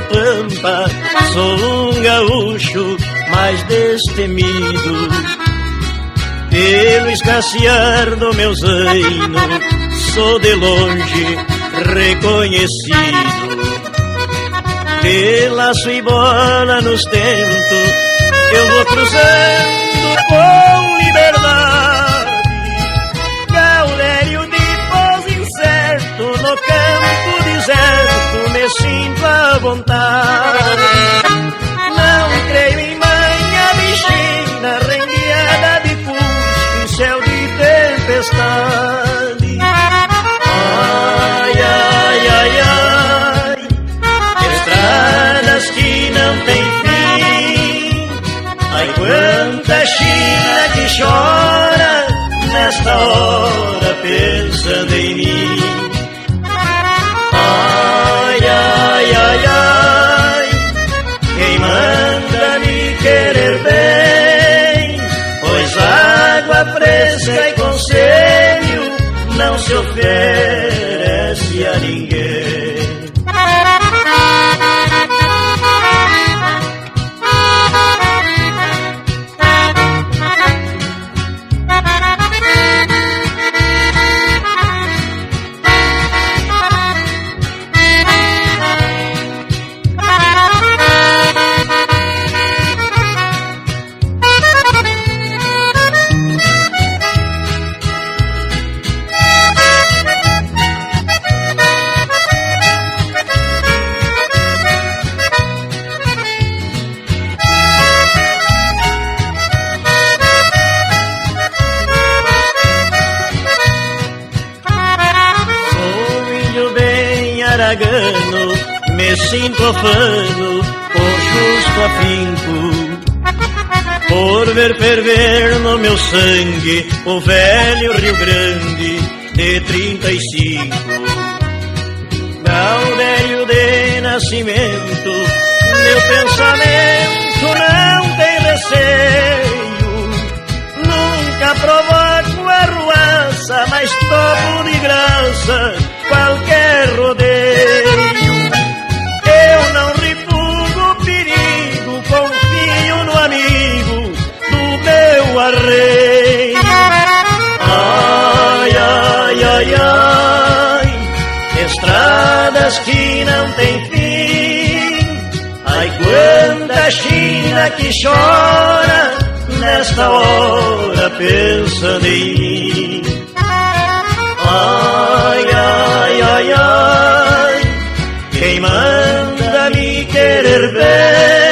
pampa, sou um gaúcho mais destemido. Pelo escassear do meu zaino, sou de longe reconhecido. Pela sua e bola nos tentos, eu vou cruzando com liberdade. Gaulério de pouso incerto, no campo deserto me sinto à vontade. Não creio em manha de China, rengueada de pulso em céu de tempestade. Ai, ai, ai, ai, estradas que não têm fim. Ai, quanta China que chora nesta hora pensando em mim. Ai, ai, ai, ai, quem manda me querer bem, pois água fresca e conselho não se oferece a ninguém. Me sinto ofano por justo afinco, por ver ferver no meu sangue o velho Rio Grande de 35. Gaulério de nascimento, meu pensamento não tem receio. Nunca provoco arruaça, mas topo de graça qualquer rodeio. Eu não refugo o perigo, confio no amigo do meu arreio. Ai, ai, ai, ai, estradas que não têm fim. Ai, quanta China que chora nesta hora pensando em mim. Ai, ai, ai, ai, quem manda me querer bem,